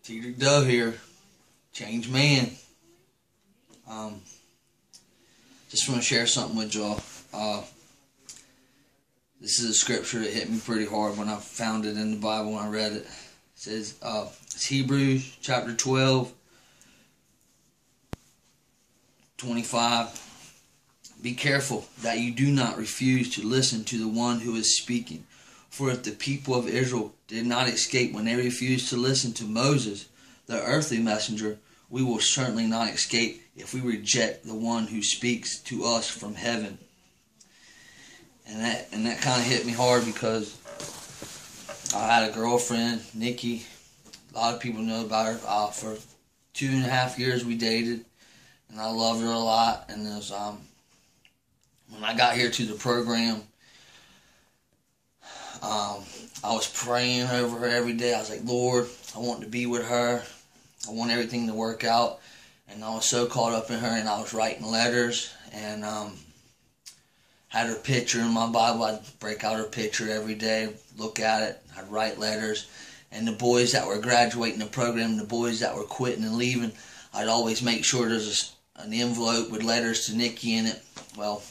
Tedrick Dough here, changed man. Just want to share something with y'all. This is a scripture that hit me pretty hard when I found it in the Bible when I read it. It says, it's Hebrews chapter 12, 25. Be careful that you do not refuse to listen to the one who is speaking. For if the people of Israel did not escape when they refused to listen to Moses, the earthly messenger, we will certainly not escape if we reject the one who speaks to us from heaven. And that kind of hit me hard because I had a girlfriend, Nikki. A lot of people know about her. For 2.5 years we dated, and I loved her a lot. And it was, when I got here to the program, I was praying over her every day. I was like, Lord, I want to be with her. I want everything to work out. And I was so caught up in her, and I was writing letters, and had her picture in my Bible. I'd break out her picture every day, look at it. I'd write letters. And the boys that were graduating the program, the boys that were quitting and leaving, I'd always make sure there's an envelope with letters to Nikki in it. Well,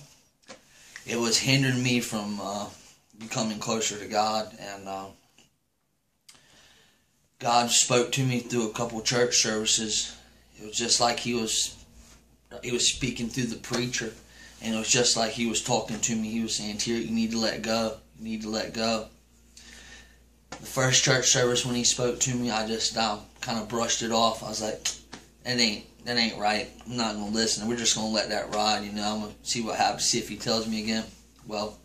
it was hindering me from becoming closer to God, and God spoke to me through a couple church services. It was just like he was speaking through the preacher, and it was just like he was talking to me. He was saying, "Here, you need to let go. You need to let go." The first church service when he spoke to me, I just kind of brushed it off. I was like, that ain't right. I'm not going to listen. We're just going to let that ride, I'm going to see what happens, see if he tells me again. Well,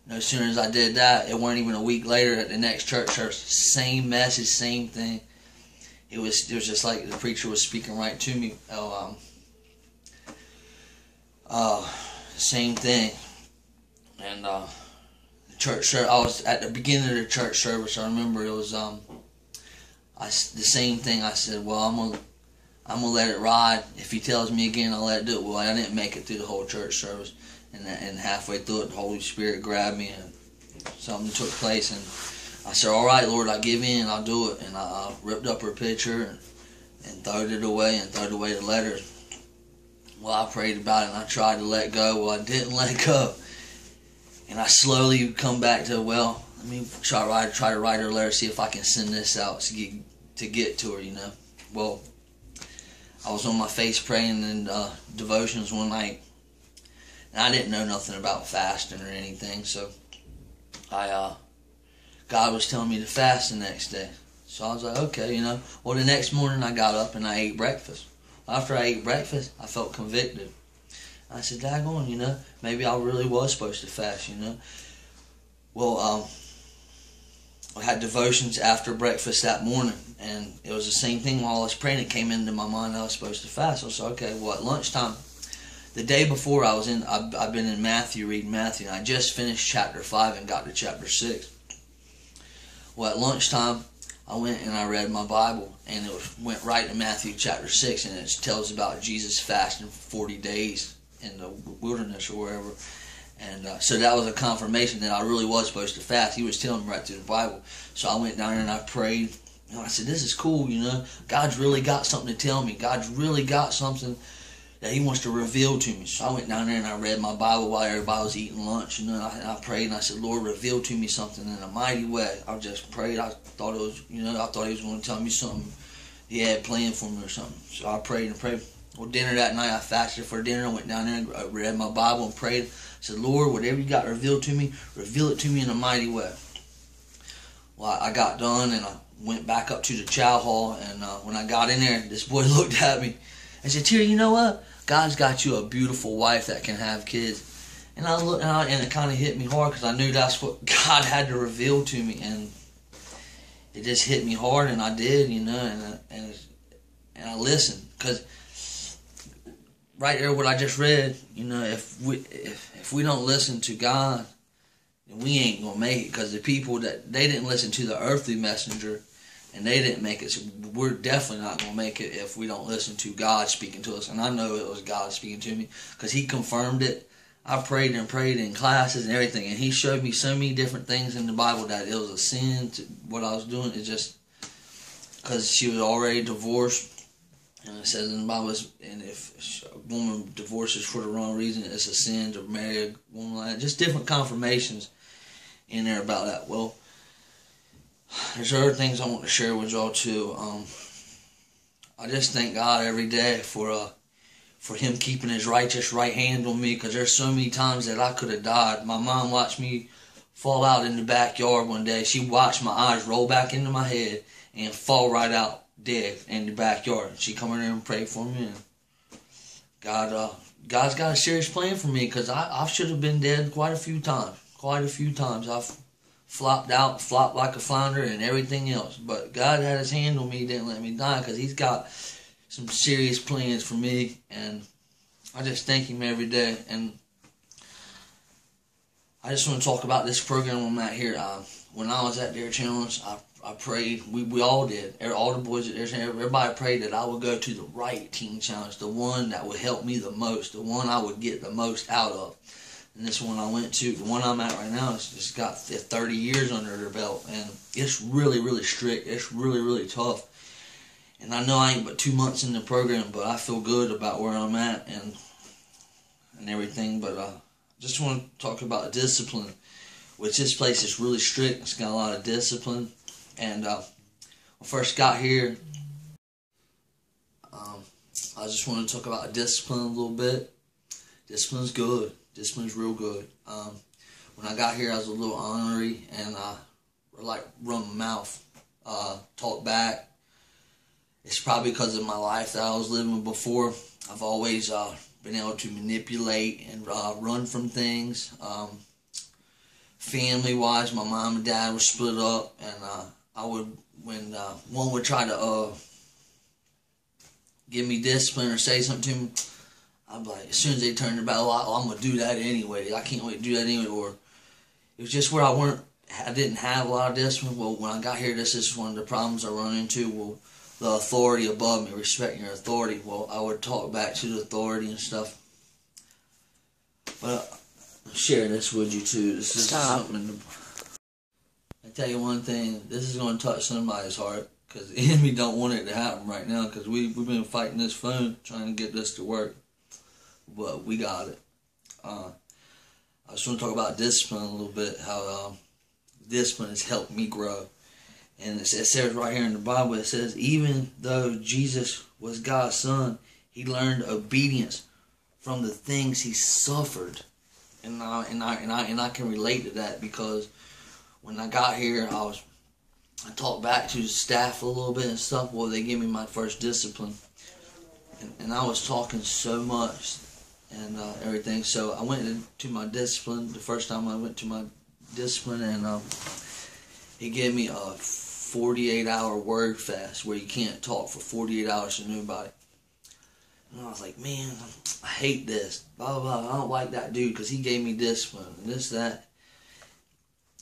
no sooner as I did that, it weren't even a week later at the next church service. Same message, same thing. It was just like the preacher was speaking right to me. Same thing. And the church service, I was at the beginning of the church service. I remember it was the same thing. I said, well, I'm gonna let it ride. If he tells me again, I'll let it do it. Well, I didn't make it through the whole church service, and halfway through it, the Holy Spirit grabbed me, and something took place, and I said, all right, Lord, I give in, I'll do it. And I ripped up her picture and threw it away, and threw away the letters. Well, I prayed about it, and I tried to let go. Well, I didn't let go. And I slowly come back to, well, let me try to write her a letter, see if I can send this out to get to her, Well, I was on my face praying in devotions one night, and I didn't know nothing about fasting or anything, so God was telling me to fast the next day. So I was like, okay, Well, the next morning I got up and I ate breakfast. After I ate breakfast, I felt convicted. I said, daggone, maybe I really was supposed to fast, Well, I had devotions after breakfast that morning, and it was the same thing while I was praying. It came into my mind I was supposed to fast. I said, okay, well, at lunchtime, the day before I've been in Matthew, reading Matthew, and I just finished chapter 5 and got to chapter 6. Well, at lunchtime, I went and I read my Bible, and went right to Matthew chapter 6, and it tells about Jesus fasting for 40 days in the wilderness or wherever. And so that was a confirmation that I really was supposed to fast. He was telling me right through the Bible. So I went down there and I prayed. And I said, this is cool, God's really got something to tell me. God's really got something that he wants to reveal to me. So I went down there and I read my Bible while everybody was eating lunch. And I prayed and I said, Lord, reveal to me something in a mighty way. I just prayed. I thought it was, I thought he was going to tell me something he had planned for me or something. So I prayed and prayed. Well, dinner that night, I fasted for dinner. I went down there and I read my Bible and prayed. I said, Lord, whatever you got revealed to me, reveal it to me in a mighty way. Well, I got done and I went back up to the chow hall, and when I got in there, this boy looked at me and said, Terry, you know what? God's got you a beautiful wife that can have kids. And I looked, and it kind of hit me hard because I knew that's what God had to reveal to me, and it just hit me hard, and I did, and I listened, because right there, what I just read, if we don't listen to God, then we ain't gonna make it. Because the people they didn't listen to the earthly messenger, and they didn't make it. So we're definitely not gonna make it if we don't listen to God speaking to us. And I know it was God speaking to me because He confirmed it. I prayed and prayed in classes and everything, and He showed me so many different things in the Bible that it was a sin to what I was doing. It just because she was already divorced. And it says in the Bible, and if a woman divorces for the wrong reason, it's a sin to marry a woman like that. Just different confirmations in there about that. Well, there's other things I want to share with y'all too. I just thank God every day for Him keeping His righteous right hand on me, because there's so many times that I could have died. My mom watched me fall out in the backyard one day. She watched my eyes roll back into my head and fall right out dead in the backyard. She come in there and prayed for me, and God's got a serious plan for me, because I should have been dead quite a few times. I've flopped like a flounder and everything else, but God had His hand on me, didn't let me die, because He's got some serious plans for me, and I just thank Him every day. And I just want to talk about this program I'm at here. When I was at their challenge, I prayed. We all did. All the boys at their challenge, everybody prayed that I would go to the right teen challenge, the one that would help me the most, the one I would get the most out of. And this one I went to, the one I'm at right now, has just got 30 years under their belt, and it's really, really strict. It's really, really tough. And I know I ain't but 2 months in the program, but I feel good about where I'm at and everything. But I just want to talk about discipline, which this place is really strict. It's got a lot of discipline. And when I first got here, I just want to talk about discipline a little bit. Discipline's good. Discipline's real good. When I got here, I was a little ornery, and I run my mouth, talk back. It's probably because of my life that I was living before. I've always been able to manipulate and run from things. Family-wise, my mom and dad were split up, and when one would try to give me discipline or say something to me, I'd be like, as soon as they turned their back, I'm going to do that anyway. I can't wait to do that anyway. Or it was just where I didn't have a lot of discipline. Well, when I got here, this is one of the problems I run into. Well, the authority above me, respecting your authority. Well, I would talk back to the authority and stuff. But I'm sharing this with you too. This is something. I tell you one thing, this is going to touch somebody's heart, because the enemy don't want it to happen right now, because we've been fighting this phone, trying to get this to work. But we got it. I just want to talk about discipline a little bit, how discipline has helped me grow. And it says right here in the Bible, it says, even though Jesus was God's son, He learned obedience from the things He suffered. And I can relate to that, because when I got here, I talked back to the staff a little bit and stuff. Well, they gave me my first discipline, and I was talking so much and everything. So I went to my discipline the first time I went to my discipline, and he gave me a 48-hour word fast where you can't talk for 48 hours to nobody. And I was like, man, I hate this. Blah, blah, blah. I don't like that dude, because he gave me discipline and this, that.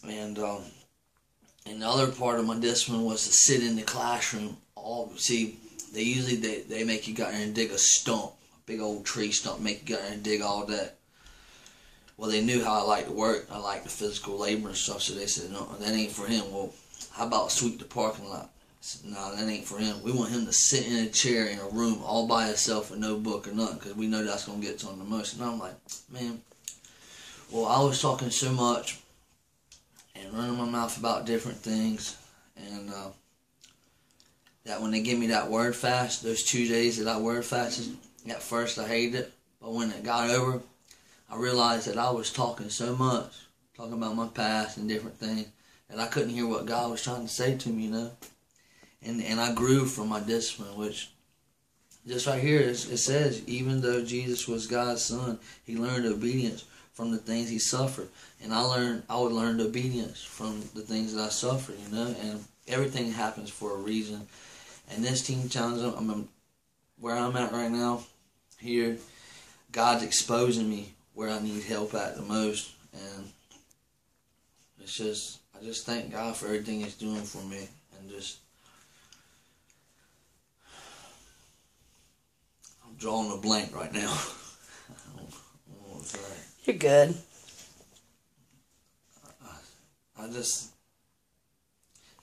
And the other part of my discipline was to sit in the classroom. They usually make you go out there and dig a stump, a big old tree stump, make you go out there and dig all day. Well, they knew how I like to work. I like the physical labor and stuff, so they said, no, that ain't for him. Well, how about sweep the parking lot? I said, no, that ain't for him. We want him to sit in a chair in a room all by himself with no book or nothing, because we know that's going to get to him the most. And I'm like, man, well, I was talking so much and running my mouth about different things, and that when they give me that word fast, those 2 days that I word fasted, at first I hated it, but when it got over, I realized that I was talking so much, talking about my past and different things, that I couldn't hear what God was trying to say to me, you know. And I grew from my discipline, which just right here it says, even though Jesus was God's son, He learned obedience from the things He suffered. And I would learn obedience from the things that I suffered, you know. And everything happens for a reason. And this teen challenge, where I'm at right now, here, God's exposing me where I need help at the most. And it's just, I just thank God for everything He's doing for me. And just, I'm drawing a blank right now. I don't know what to say. You're good. I just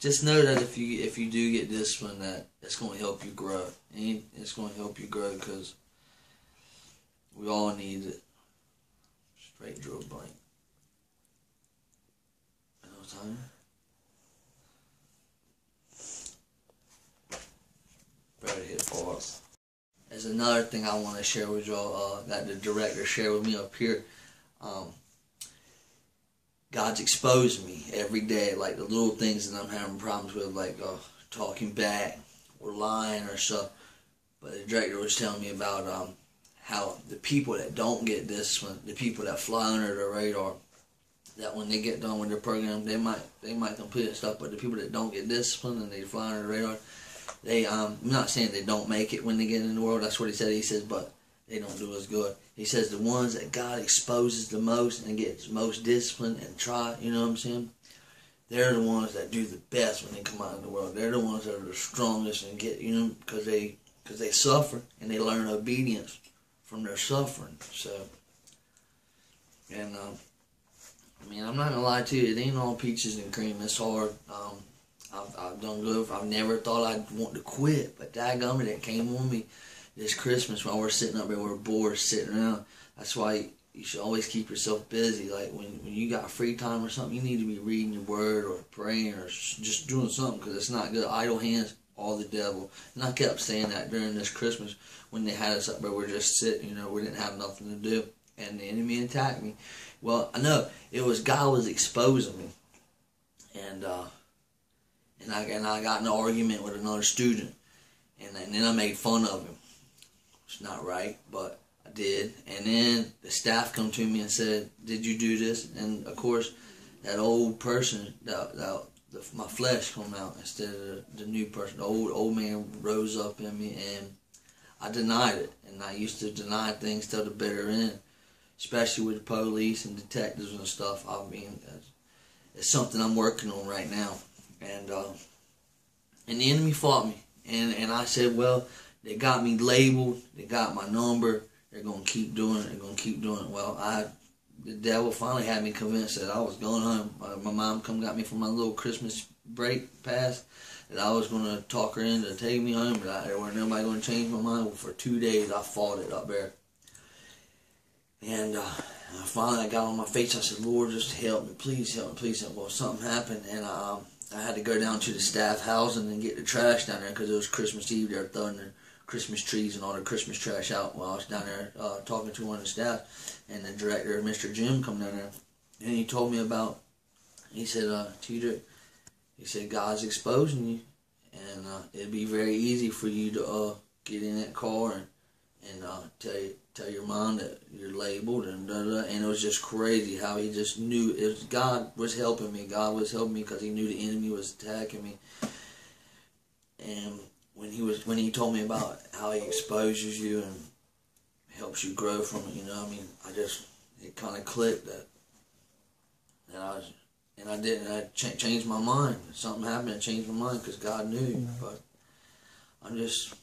just know that if you do get disciplined, that it's going to help you grow. And it's going to help you grow because we all need it. Straight drew a blank. No time. Better hit pause. There's another thing I want to share with y'all that the director shared with me up here. God's exposing me every day, like the little things that I'm having problems with, like talking back or lying or stuff. But the director was telling me about how the people that don't get disciplined, the people that fly under the radar, that when they get done with their program, they might complete it stuff, but the people that don't get disciplined and they fly under the radar, they I'm not saying they don't make it when they get in the world. That's what he said. He says, but they don't do as good. He says the ones that God exposes the most and gets most disciplined and try, you know what I'm saying? They're the ones that do the best when they come out in the world. They're the ones that are the strongest and get, you know, because they suffer and they learn obedience from their suffering. So, and I mean, I'm not gonna lie to you. It ain't all peaches and cream. It's hard. I've done good. I never thought I'd want to quit, but dadgummit, it came on me this Christmas while we're sitting up there, we're bored sitting around. That's why you should always keep yourself busy. Like when you got free time or something, you need to be reading your word or praying or just doing something, because it's not good. Idle hands are the devil. And I kept saying that during this Christmas when they had us up there. We're just sitting, you know, we didn't have nothing to do, and the enemy attacked me. Well, I know it was God was exposing me, and I got in an argument with another student, and then I made fun of him. It's not right, but I did. And then the staff come to me and said, "Did you do this?" And of course, that old person, my flesh come out instead of the new person. The old man rose up in me, and I denied it. And I used to deny things till the bitter end, especially with the police and detectives and stuff. I mean, it's something I'm working on right now. And the enemy fought me, and I said, well, they got me labeled, they got my number, they're gonna keep doing it, they're gonna keep doing it. Well, the devil finally had me convinced that I was going home. My mom got me for my little Christmas break pass, that I was gonna talk her into taking me home, but there wasn't nobody gonna change my mind. Well, for 2 days I fought it up there, and finally I got on my face. I said, Lord, just help me, please help me, please help me. Well, something happened, and I had to go down to the staff housing and get the trash down there, because it was Christmas Eve. They were throwing their Christmas trees and all the Christmas trash out while I was down there talking to one of the staff. And the director, Mr. Jim, come down there, and he told me about, he said, Tedrick, he said, God's exposing you, and it'd be very easy for you to get in that car and tell your mom that you're labeled, and and it was just crazy how he just knew it was God was helping me. God was helping me because he knew the enemy was attacking me. And when he told me about how he exposes you and helps you grow from it, you know, I mean, it kind of clicked that I changed my mind. Something happened and changed my mind because God knew. But I'm just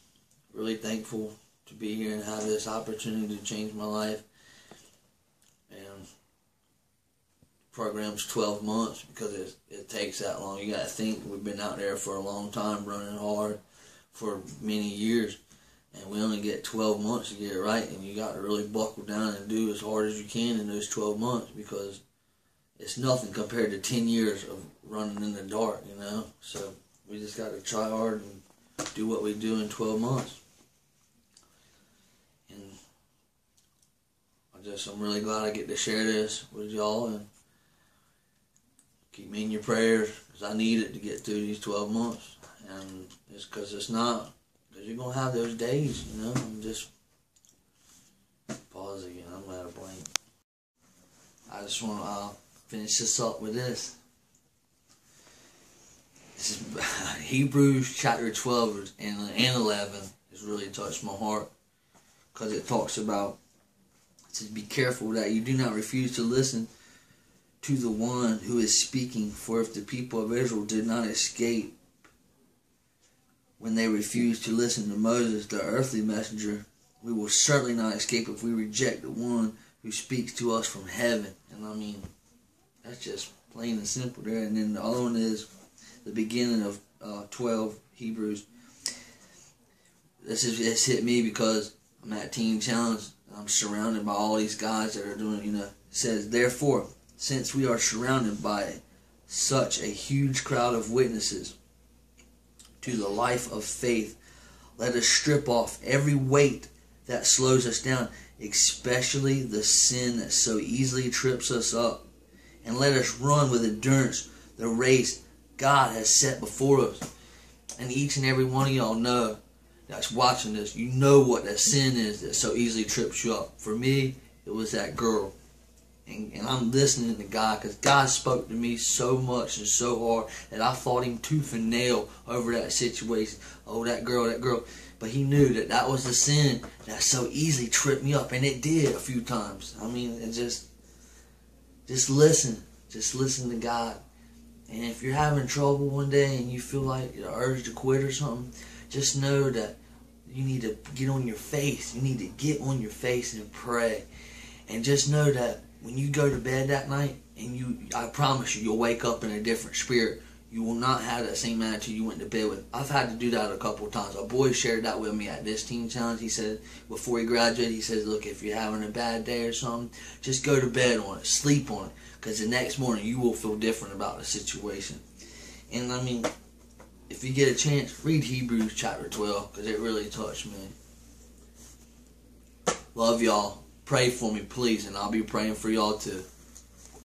really thankful to be here and have this opportunity to change my life. And the program's 12 months because it takes that long. You got to think we've been out there for a long time, running hard for many years, and we only get 12 months to get it right. And you got to really buckle down and do as hard as you can in those 12 months, because it's nothing compared to 10 years of running in the dark, you know. So we just got to try hard and do what we do in 12 months. I'm really glad I get to share this with y'all, and keep me in your prayers, because I need it to get through these 12 months. And it's because you're going to have those days, you know. I'm just pause again. I'm at a blank. I just want to finish this up with this. This is Hebrews chapter 12 and 11 has really touched my heart, because it talks about, it says, be careful that you do not refuse to listen to the one who is speaking, for if the people of Israel did not escape when they refused to listen to Moses, the earthly messenger, we will certainly not escape if we reject the one who speaks to us from heaven. And I mean, that's just plain and simple there. And then the other one is, the beginning of 12 Hebrews. This hit me because I'm at Teen Challenge. I'm surrounded by all these guys that are doing, It says, therefore, since we are surrounded by such a huge crowd of witnesses to the life of faith, let us strip off every weight that slows us down, especially the sin that so easily trips us up, and let us run with endurance the race God has set before us. And each and every one of y'all know that's watching this, you know what that sin is that so easily trips you up. For me, it was that girl. And I'm listening to God because God spoke to me so much and so hard that I fought him tooth and nail over that situation. Oh, that girl. But he knew that that was the sin that so easily tripped me up. And it did a few times. I mean, it just listen. Just listen to God. And if you're having trouble one day and you feel like the urge to quit or something, just know that you need to get on your face. You need to get on your face and pray. And just know that when you go to bed that night, and I promise you'll wake up in a different spirit. You will not have that same attitude you went to bed with. I've had to do that a couple of times. A boy shared that with me at this Teen Challenge. He said, before he graduated, he says, look, if you're having a bad day or something, just go to bed on it, sleep on it, because the next morning you will feel different about the situation. And I mean, if you get a chance, read Hebrews chapter 12, because it really touched me. Love y'all. Pray for me, please, and I'll be praying for y'all too.